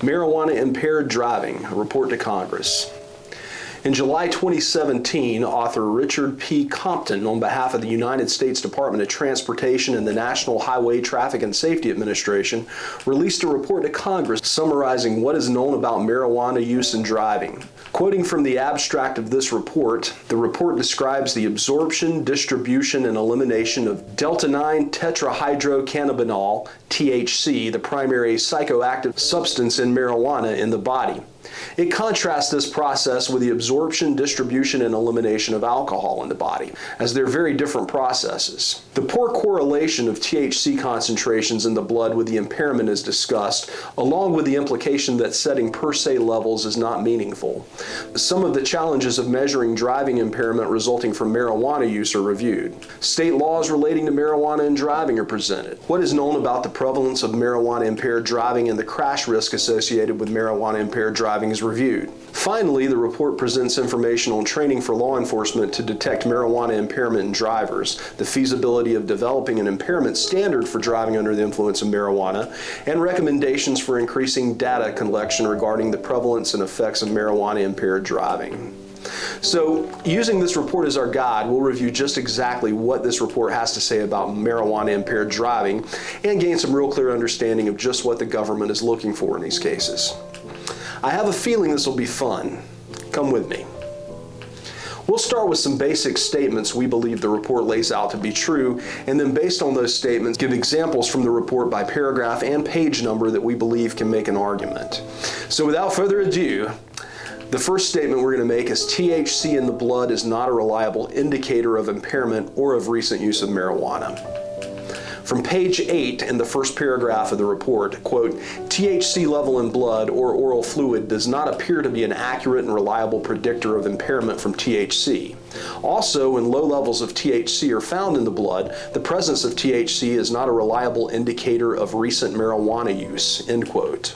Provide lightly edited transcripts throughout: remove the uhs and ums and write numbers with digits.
Marijuana Impaired Driving, a report to Congress. In July 2017, author Richard P. Compton, on behalf of the United States Department of Transportation and the National Highway Traffic and Safety Administration, released a report to Congress summarizing what is known about marijuana use in driving. Quoting from the abstract of this report, the report describes the absorption, distribution, and elimination of delta-9 tetrahydrocannabinol, THC, the primary psychoactive substance in marijuana, in the body. It contrasts this process with the absorption, distribution, and elimination of alcohol in the body, as they're very different processes. The poor correlation of THC concentrations in the blood with the impairment is discussed, along with the implication that setting per se levels is not meaningful. Some of the challenges of measuring driving impairment resulting from marijuana use are reviewed. State laws relating to marijuana and driving are presented. What is known about the prevalence of marijuana impaired driving and the crash risk associated with marijuana impaired driving is reviewed. Finally, the report presents information on training for law enforcement to detect marijuana impairment in drivers, the feasibility of developing an impairment standard for driving under the influence of marijuana, and recommendations for increasing data collection regarding the prevalence and effects of marijuana impaired driving. So, using this report as our guide, we'll review just exactly what this report has to say about marijuana impaired driving and gain some real clear understanding of just what the government is looking for in these cases. I have a feeling this will be fun. Come with me. We'll start with some basic statements we believe the report lays out to be true, and then based on those statements, give examples from the report by paragraph and page number that we believe can make an argument. So without further ado, the first statement we're going to make is THC in the blood is not a reliable indicator of impairment or of recent use of marijuana. From page 8 in the first paragraph of the report, quote, THC level in blood or oral fluid does not appear to be an accurate and reliable predictor of impairment from THC. Also, when low levels of THC are found in the blood, the presence of THC is not a reliable indicator of recent marijuana use, end quote.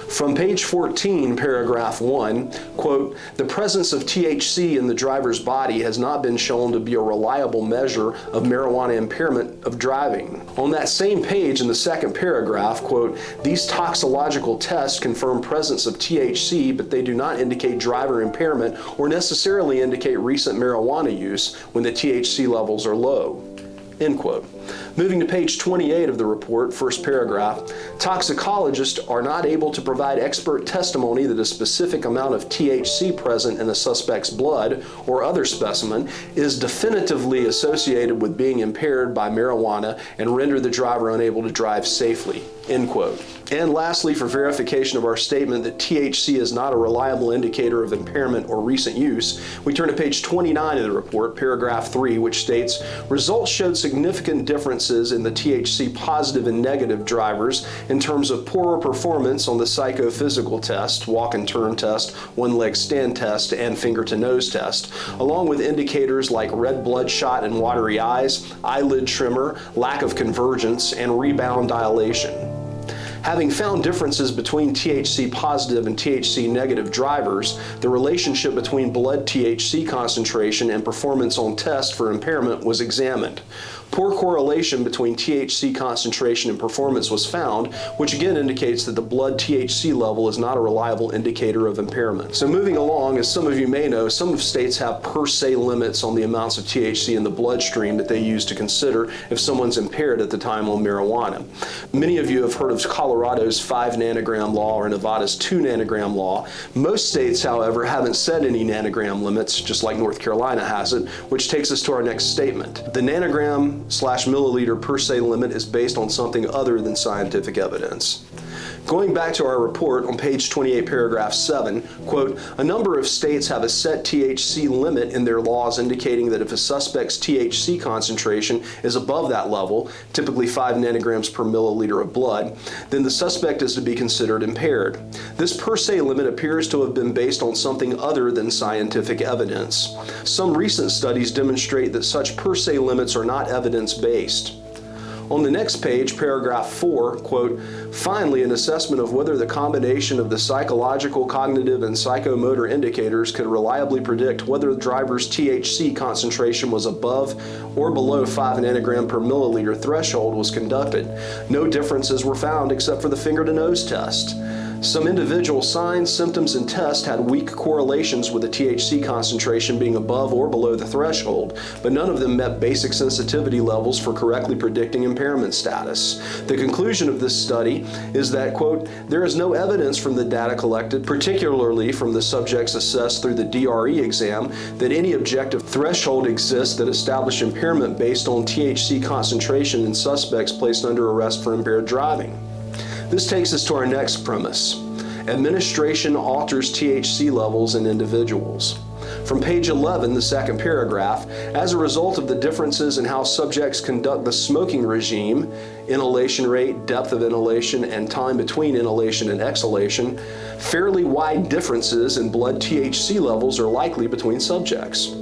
From page 14, paragraph 1, quote, the presence of THC in the driver's body has not been shown to be a reliable measure of marijuana impairment of driving. On that same page in the second paragraph, quote, these toxicological tests confirm presence of THC, but they do not indicate driver impairment or necessarily indicate recent marijuana use when the THC levels are low, end quote. Moving to page 28 of the report, first paragraph, toxicologists are not able to provide expert testimony that a specific amount of THC present in a suspect's blood or other specimen is definitively associated with being impaired by marijuana and render the driver unable to drive safely, end quote. And lastly, for verification of our statement that THC is not a reliable indicator of impairment or recent use, we turn to page 29 of the report, paragraph 3, which states, results showed significant differences in the THC positive and negative drivers in terms of poorer performance on the psychophysical test, walk and turn test, one-leg stand test, and finger-to-nose test, along with indicators like red bloodshot and watery eyes, eyelid tremor, lack of convergence, and rebound dilation. Having found differences between THC positive and THC negative drivers, the relationship between blood THC concentration and performance on test for impairment was examined. Poor correlation between THC concentration and performance was found, which again indicates that the blood THC level is not a reliable indicator of impairment. So moving along, as some of you may know, some states have per se limits on the amounts of THC in the bloodstream that they use to consider if someone's impaired at the time on marijuana. Many of you have heard of Colorado's 5 nanogram law or Nevada's 2 nanogram law. Most states, however, haven't set any nanogram limits, just like North Carolina has it, which takes us to our next statement. The nanogram/milliliter per se limit is based on something other than scientific evidence. Going back to our report on page 28, paragraph 7, quote, a number of states have a set THC limit in their laws indicating that if a suspect's THC concentration is above that level, typically 5 nanograms per milliliter of blood, then the suspect is to be considered impaired. This per se limit appears to have been based on something other than scientific evidence. Some recent studies demonstrate that such per se limits are not evidence-based. On the next page, paragraph 4, quote, finally, an assessment of whether the combination of the psychological, cognitive, and psychomotor indicators could reliably predict whether the driver's THC concentration was above or below 5 nanogram per milliliter threshold was conducted. No differences were found except for the finger-to-nose test. Some individual signs, symptoms, and tests had weak correlations with the THC concentration being above or below the threshold, but none of them met basic sensitivity levels for correctly predicting impairment status. The conclusion of this study is that, quote, there is no evidence from the data collected, particularly from the subjects assessed through the DRE exam, that any objective threshold exists that establish impairment based on THC concentration in suspects placed under arrest for impaired driving. This takes us to our next premise. Administration alters THC levels in individuals. From page 11, the second paragraph, as a result of the differences in how subjects conduct the smoking regime, inhalation rate, depth of inhalation, and time between inhalation and exhalation, fairly wide differences in blood THC levels are likely between subjects.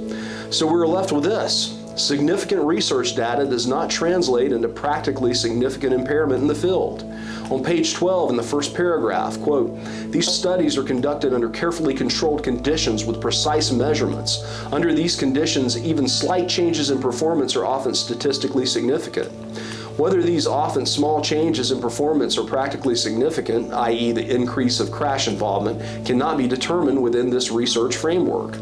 So we're left with this. Significant research data does not translate into practically significant impairment in the field. On page 12 in the first paragraph, quote, these studies are conducted under carefully controlled conditions with precise measurements. Under these conditions, even slight changes in performance are often statistically significant. Whether these often small changes in performance are practically significant, i.e. the increase of crash involvement, cannot be determined within this research framework.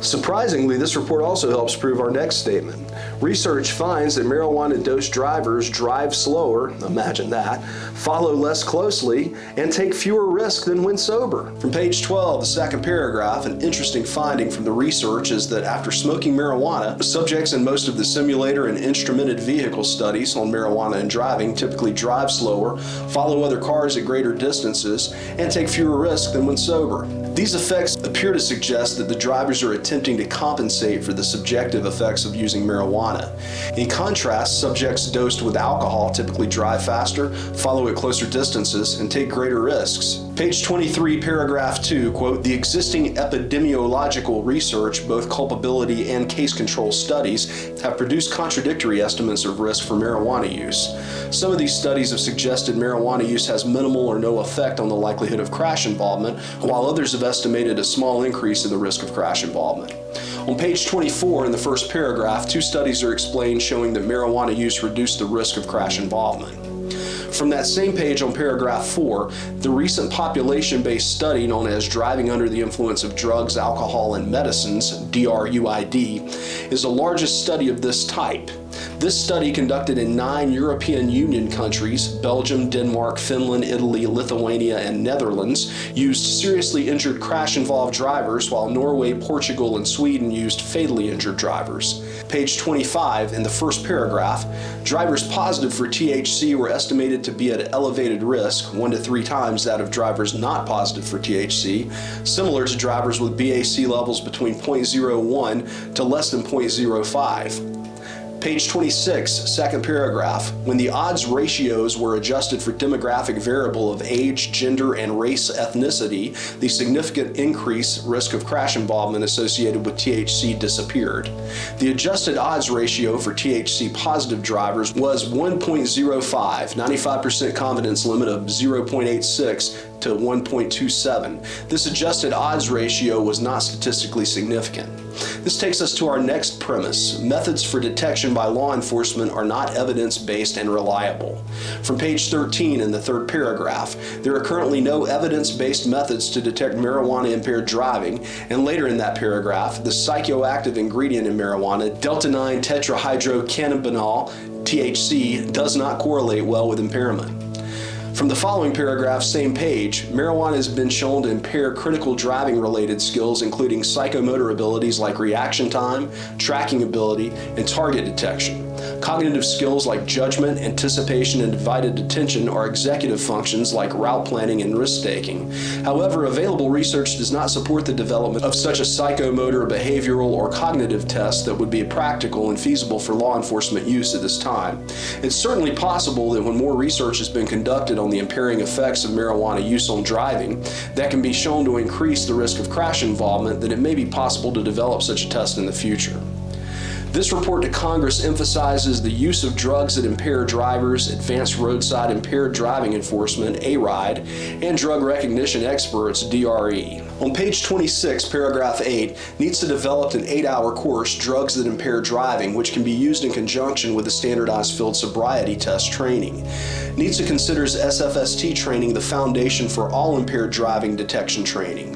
Surprisingly, this report also helps prove our next statement. Research finds that marijuana-dosed drivers drive slower, imagine that, follow less closely, and take fewer risks than when sober. From page 12, the second paragraph, an interesting finding from the research is that after smoking marijuana, subjects in most of the simulator and instrumented vehicle studies on marijuana and driving typically drive slower, follow other cars at greater distances, and take fewer risks than when sober. These effects appear to suggest that the drivers are attempting to compensate for the subjective effects of using marijuana. In contrast, subjects dosed with alcohol typically drive faster, follow at closer distances, and take greater risks. Page 23, paragraph 2, quote, the existing epidemiological research, both culpability and case control studies, have produced contradictory estimates of risk for marijuana use. Some of these studies have suggested marijuana use has minimal or no effect on the likelihood of crash involvement, while others have estimated a small increase in the risk of crash involvement. On page 24 in the first paragraph, two studies are explained showing that marijuana use reduced the risk of crash involvement. From that same page on paragraph 4, the recent population-based study known as Driving Under the Influence of Drugs, Alcohol, and Medicines, DRUID, is the largest study of this type. This study, conducted in 9 European Union countries, Belgium, Denmark, Finland, Italy, Lithuania, and Netherlands, used seriously injured crash-involved drivers, while Norway, Portugal, and Sweden used fatally injured drivers. Page 25, in the first paragraph, drivers positive for THC were estimated to be at elevated risk, 1 to 3 times that of drivers not positive for THC, similar to drivers with BAC levels between 0.01 to less than 0.05. Page 26, second paragraph, when the odds ratios were adjusted for demographic variable of age, gender, and race ethnicity, the significant increased risk of crash involvement associated with THC disappeared. The adjusted odds ratio for THC positive drivers was 1.05, 95% confidence limit of 0.86 to 1.27. This adjusted odds ratio was not statistically significant. This takes us to our next premise. Methods for detection by law enforcement are not evidence-based and reliable. From page 13 in the third paragraph, there are currently no evidence-based methods to detect marijuana-impaired driving, and later in that paragraph, the psychoactive ingredient in marijuana, delta-9 tetrahydrocannabinol, THC, does not correlate well with impairment. From the following paragraph, same page, marijuana has been shown to impair critical driving-related skills, including psychomotor abilities like reaction time, tracking ability, and target detection. Cognitive skills like judgment, anticipation, and divided attention are executive functions like route planning and risk-taking. However, available research does not support the development of such a psychomotor, behavioral, or cognitive test that would be practical and feasible for law enforcement use at this time. It's certainly possible that when more research has been conducted on the impairing effects of marijuana use on driving that can be shown to increase the risk of crash involvement, that it may be possible to develop such a test in the future. This report to Congress emphasizes the use of drugs that impair drivers, advanced roadside impaired driving enforcement, ARIDE, and drug recognition experts, DRE. On page 26, paragraph 8, NHTSA developed an 8-hour course, Drugs That Impair Driving, which can be used in conjunction with the standardized field sobriety test training. NHTSA considers SFST training the foundation for all impaired driving detection training.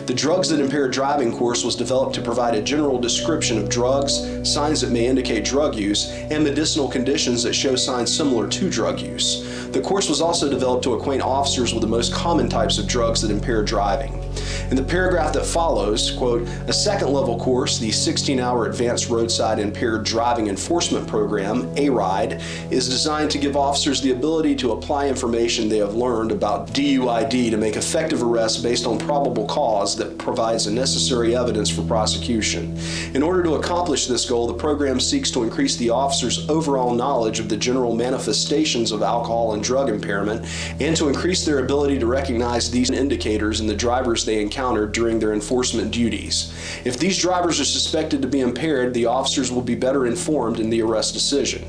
The Drugs That Impair Driving course was developed to provide a general description of drugs, signs that may indicate drug use, and medicinal conditions that show signs similar to drug use. The course was also developed to acquaint officers with the most common types of drugs that impair driving. In the paragraph that follows, quote, a second-level course, the 16-hour Advanced Roadside Impaired Driving Enforcement Program, ARIDE, is designed to give officers the ability to apply information they have learned about DUID to make effective arrests based on probable cause that provides the necessary evidence for prosecution. In order to accomplish this goal, the program seeks to increase the officer's overall knowledge of the general manifestations of alcohol and drug impairment and to increase their ability to recognize these indicators in the drivers they encountered during their enforcement duties. If these drivers are suspected to be impaired, the officers will be better informed in the arrest decision.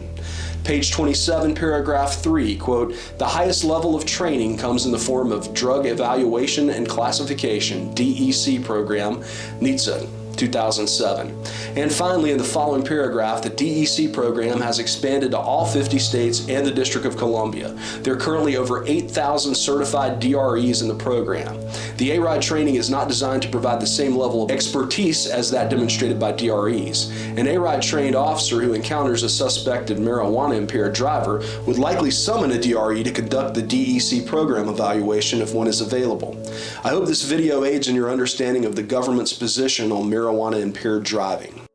Page 27, paragraph 3, quote, the highest level of training comes in the form of Drug Evaluation and Classification, DEC program, NHTSA, 2007. And finally, in the following paragraph, the DEC program has expanded to all 50 states and the District of Columbia. There are currently over 8,000 certified DREs in the program. The ARIDE training is not designed to provide the same level of expertise as that demonstrated by DREs. An ARIDE trained officer who encounters a suspected marijuana impaired driver would likely summon a DRE to conduct the DEC program evaluation if one is available. I hope this video aids in your understanding of the government's position on marijuana impaired driving.